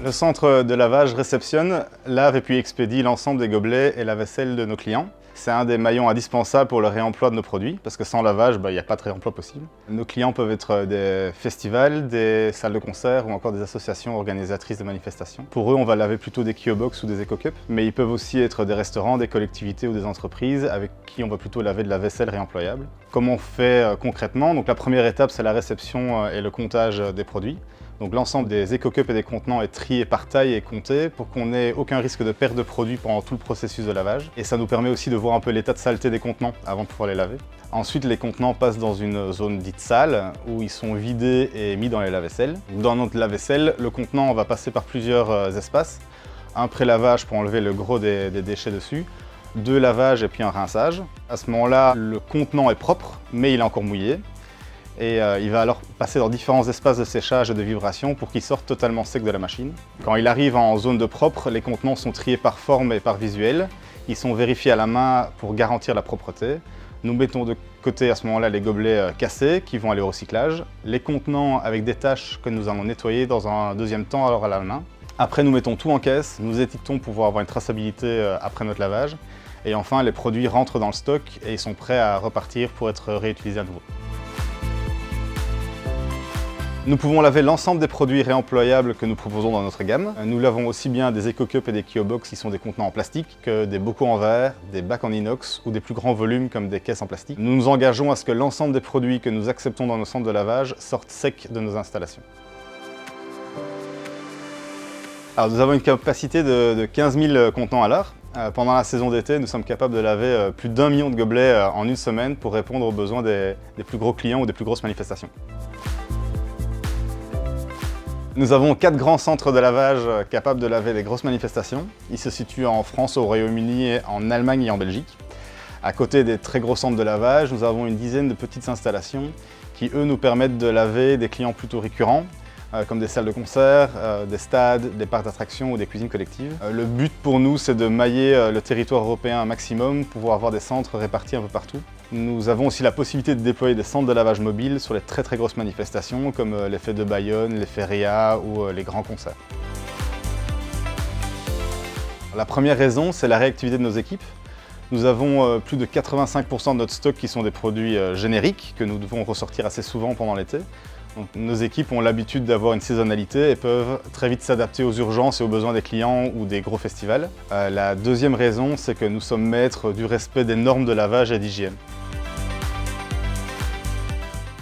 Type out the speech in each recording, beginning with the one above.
Le centre de lavage réceptionne, lave et puis expédie l'ensemble des gobelets et la vaisselle de nos clients. C'est un des maillons indispensables pour le réemploi de nos produits, parce que sans lavage, il n'y a pas de réemploi possible. Nos clients peuvent être des festivals, des salles de concert ou encore des associations organisatrices de manifestations. Pour eux, on va laver plutôt des Kiobox ou des EcoCups, mais ils peuvent aussi être des restaurants, des collectivités ou des entreprises avec qui on va plutôt laver de la vaisselle réemployable. Comment on fait concrètement? Donc la première étape, c'est la réception et le comptage des produits. Donc l'ensemble des EcoCups et des contenants est trié par taille et compté pour qu'on n'ait aucun risque de perte de produits pendant tout le processus de lavage. Et ça nous permet aussi de voir un peu l'état de saleté des contenants avant de pouvoir les laver. Ensuite, les contenants passent dans une zone dite sale où ils sont vidés et mis dans les lave-vaisselle. Dans notre lave-vaisselle, le contenant va passer par plusieurs espaces. Un pré-lavage pour enlever le gros des déchets dessus, 2 lavages et puis un rinçage. À ce moment-là, le contenant est propre, mais il est encore mouillé. Et il va alors passer dans différents espaces de séchage et de vibration pour qu'il sorte totalement sec de la machine. Quand il arrive en zone de propre, les contenants sont triés par forme et par visuel. Ils sont vérifiés à la main pour garantir la propreté. Nous mettons de côté à ce moment-là les gobelets cassés qui vont aller au recyclage. Les contenants avec des taches que nous allons nettoyer dans un deuxième temps alors à la main. Après, nous mettons tout en caisse, nous étiquetons pour pouvoir avoir une traçabilité après notre lavage. Et enfin, les produits rentrent dans le stock et ils sont prêts à repartir pour être réutilisés à nouveau. Nous pouvons laver l'ensemble des produits réemployables que nous proposons dans notre gamme. Nous lavons aussi bien des EcoCups et des Kiobox qui sont des contenants en plastique que des bocaux en verre, des bacs en inox ou des plus grands volumes comme des caisses en plastique. Nous nous engageons à ce que l'ensemble des produits que nous acceptons dans nos centres de lavage sortent secs de nos installations. Alors, nous avons une capacité de 15 000 contenants à l'heure. Pendant la saison d'été, nous sommes capables de laver plus d'1 million de gobelets en une semaine pour répondre aux besoins des plus gros clients ou des plus grosses manifestations. Nous avons 4 grands centres de lavage capables de laver des grosses manifestations. Ils se situent en France, au Royaume-Uni, en Allemagne et en Belgique. À côté des très gros centres de lavage, nous avons une dizaine de petites installations qui, eux, nous permettent de laver des clients plutôt récurrents, comme des salles de concert, des stades, des parcs d'attractions ou des cuisines collectives. Le but pour nous, c'est de mailler le territoire européen un maximum, pouvoir avoir des centres répartis un peu partout. Nous avons aussi la possibilité de déployer des centres de lavage mobiles sur les très grosses manifestations comme les fêtes de Bayonne, les férias ou les grands concerts. La première raison, c'est la réactivité de nos équipes. Nous avons plus de 85% de notre stock qui sont des produits génériques que nous devons ressortir assez souvent pendant l'été. Donc, nos équipes ont l'habitude d'avoir une saisonnalité et peuvent très vite s'adapter aux urgences et aux besoins des clients ou des gros festivals. La deuxième raison, c'est que nous sommes maîtres du respect des normes de lavage et d'hygiène.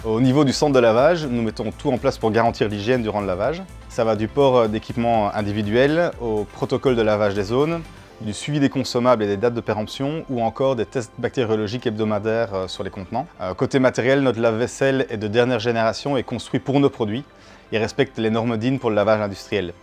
Au niveau du centre de lavage, nous mettons tout en place pour garantir l'hygiène durant le lavage. Ça va du port d'équipements individuels au protocole de lavage des zones, du suivi des consommables et des dates de péremption ou encore des tests bactériologiques hebdomadaires sur les contenants. Côté matériel, notre lave-vaisselle est de dernière génération et construit pour nos produits. Il respecte les normes DIN pour le lavage industriel.